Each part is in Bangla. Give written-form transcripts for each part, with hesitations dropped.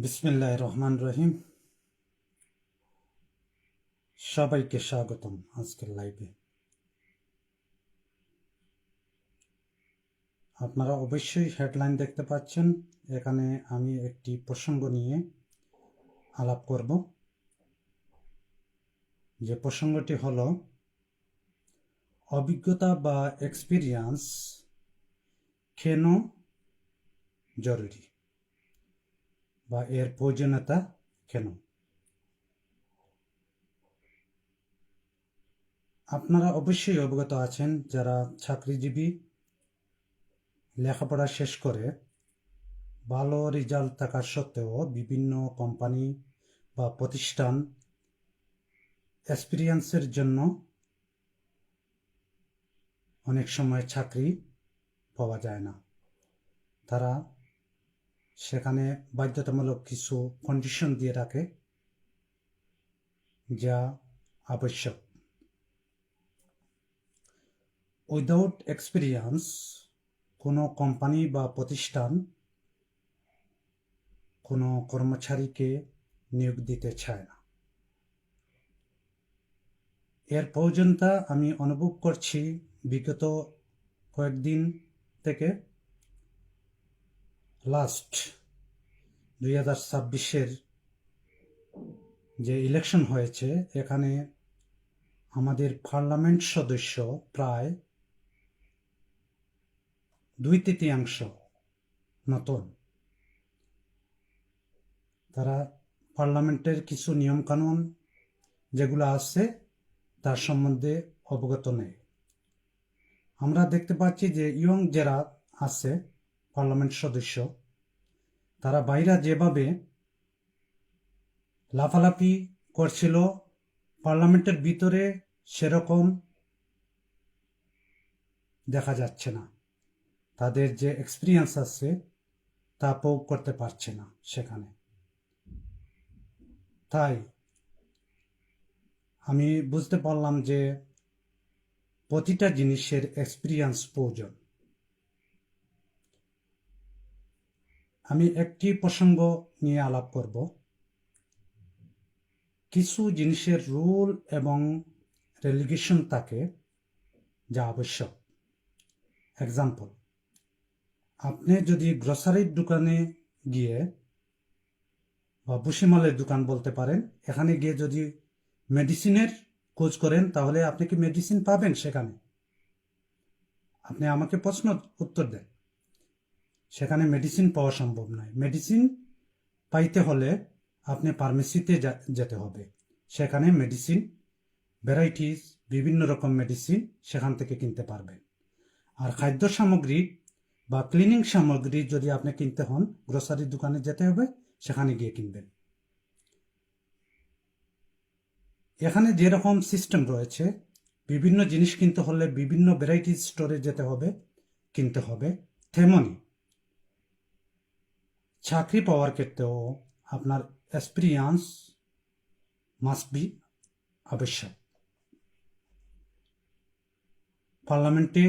বিসমিল্লাহির রহমানির রহিম। সবাইকে স্বাগতম আজকের লাইভে। আপনারা অবশ্যই হেডলাইন দেখতে পাচ্ছেন। এখানে আমি একটি প্রসঙ্গ নিয়ে আলাপ করব। যে প্রসঙ্গটি হলো অভিজ্ঞতা বা এক্সপিরিয়েন্স কেন জরুরি বা এর প্রয়োজনীয়তা কেন। আপনারা অবশ্যই অবগত আছেন, যারা চাকরিজীবী, লেখাপড়া শেষ করে ভালো রেজাল্ট থাকার সত্ত্বেও বিভিন্ন কোম্পানি বা প্রতিষ্ঠান এক্সপিরিয়েন্সের জন্য অনেক সময় চাকরি পাওয়া যায় না। তারা সেখানে বাধ্যতামূলক কিছু কন্ডিশন দিয়ে রাখে, যা আবশ্যক। উইদাউট এক্সপিরিয়েন্স কোনো কোম্পানি বা প্রতিষ্ঠান কোনো কর্মচারীকে নিয়োগ দিতে চায় না। এর প্রয়োজনতা আমি অনুভব করছি বিগত কয়েকদিন থেকে। লাস্ট 2026-এর যে ইলেকশন হয়েছে, এখানে আমাদের পার্লামেন্ট সদস্য প্রায় 2/3 নতুন। তারা পার্লামেন্টের কিছু নিয়মকানুন যেগুলো আছে তার সম্বন্ধে অবগত নেই। আমরা দেখতে পাচ্ছি যে ইয়ং যারা আছে পার্লামেন্ট সদস্য, তারা বাইরে যেভাবে লাফালাফি করছিল, পার্লামেন্টের ভিতরে সেরকম দেখা যাচ্ছে না। তাদের যে এক্সপিরিয়েন্স আছে তা প্রয়োগ করতে পারছে না সেখানে। তাই আমি বুঝতে পারলাম যে প্রতিটা জিনিসের এক্সপিরিয়েন্স প্রয়োজন। আমি একটি প্রসঙ্গ নিয়ে আলাপ করব। কিছু জিনিসের রুল এবং রেগুলেশন থাকে যা আবশ্যক। এক্সাম্পল, আপনি যদি গ্রসারির দোকানে গিয়ে বা ভুসিমালের দোকান বলতে পারেন, এখানে গিয়ে যদি মেডিসিনের খোঁজ করেন, তাহলে আপনি কি মেডিসিন পাবেন সেখানে? আপনি আমাকে প্রশ্ন উত্তর দেন। সেখানে মেডিসিন পাওয়া সম্ভব নয়। মেডিসিন পাইতে হলে আপনি ফার্মেসিতে যেতে হবে। সেখানে মেডিসিন ভ্যারাইটিস, বিভিন্ন রকম মেডিসিন সেখান থেকে কিনতে পারবেন। আর খাদ্য সামগ্রী বা ক্লিনিং সামগ্রী যদি আপনি কিনতে হন, গ্রোসারির দোকানে যেতে হবে, সেখানে গিয়ে কিনবেন। এখানে যেরকম সিস্টেম রয়েছে, বিভিন্ন জিনিস কিনতে হলে বিভিন্ন ভ্যারাইটি স্টোরে যেতে হবে, কিনতে হবে, তেমনি চাকরি পাওয়ার ক্ষেত্রেও আপনার এক্সপিরিয়েন্স মাস্ট বি আবশ্যক। পার্লামেন্টে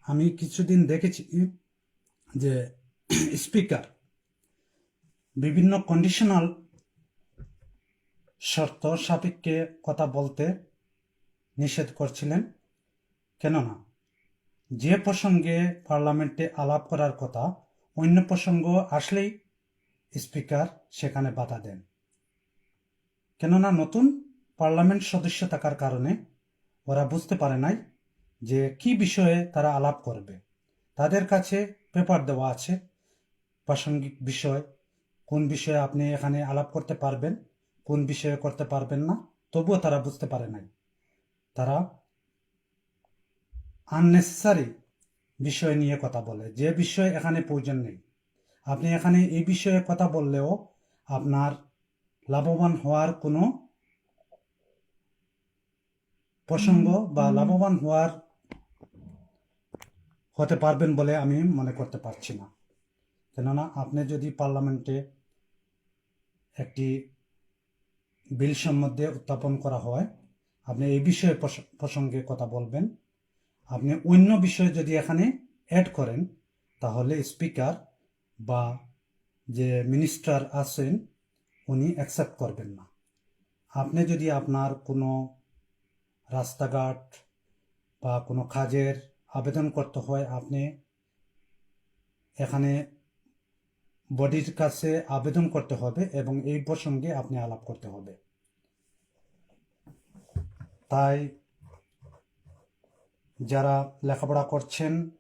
আমি কিছুদিন দেখেছি যে স্পিকার বিভিন্ন কন্ডিশনাল শর্ত সাপেক্ষে কথা বলতে নিষেধ করছিলেন। কেননা যে প্রসঙ্গে পার্লামেন্টে আলাপ করার কথা, অন্য প্রসঙ্গ আসলেই স্পিকার সেখানে বাধা দেন। কেননা নতুন পার্লামেন্ট সদস্য থাকার কারণে ওরা বুঝতে পারে নাই যে কি বিষয়ে তারা আলাপ করবে। তাদের কাছে পেপার দেওয়া আছে প্রাসঙ্গিক বিষয়, কোন বিষয়ে আপনি এখানে আলাপ করতে পারবেন, কোন বিষয়ে করতে পারবেন না। তবুও তারা বুঝতে পারে নাই। তারা আননেসেসারি বিষয় নিয়ে কথা বলে, যে বিষয় এখানে প্রয়োজন নেই। আপনি এখানে এই বিষয়ে কথা বললেও আপনার লাভবান হওয়ার কোনো প্রসঙ্গ বা লাভবান হতে পারবেন বলে আমি মনে করতে পারছি না। কেননা আপনি যদি পার্লামেন্টে একটি বিল সম্বন্ধে উত্থাপন করা হয়, আপনি এই বিষয়ে প্রসঙ্গে কথা বলবেন। আপনি অন্য বিষয় যদি এখানে অ্যাড করেন, তাহলে স্পিকার বা যে মিনিস্টার আছেন উনি অ্যাকসেপ্ট করবেন না। আপনি যদি আপনার কোনো রাস্তাঘাট বা কোনো কাজের আবেদন করতে হয়, আপনি এখানে বডির কাছে আবেদন করতে হবে এবং এই প্রসঙ্গে আপনি আলাপ করতে হবে। তাই যারা লেখাপড়া করছেন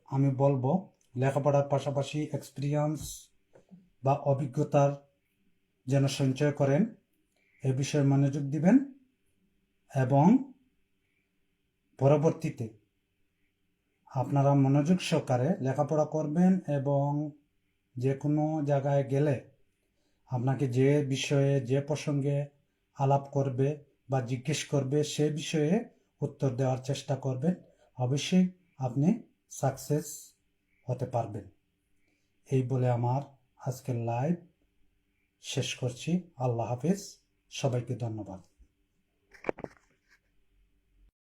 আমি বলবো লেখাপড়ার পাশাপাশি এক্সপিরিয়েন্স বা অভিজ্ঞতার যেন সঞ্চয় করেন, এ বিষয়ে মনোযোগ দিবেন এবং পরবর্তীতে আপনারা মনোযোগ সহকারে লেখাপড়া করবেন এবং যে কোনো জায়গায় গেলে আপনাকে যে বিষয়ে যে প্রসঙ্গে আলাপ করবে বা জিজ্ঞেস করবে সে বিষয়ে উত্তর দেওয়ার চেষ্টা করবেন। অবশ্যই আপনি সাকসেস হতে পারবেন। এই বলে আমার আজকের লাইভ শেষ করছি। আল্লাহ হাফেজ, সবাইকে ধন্যবাদ।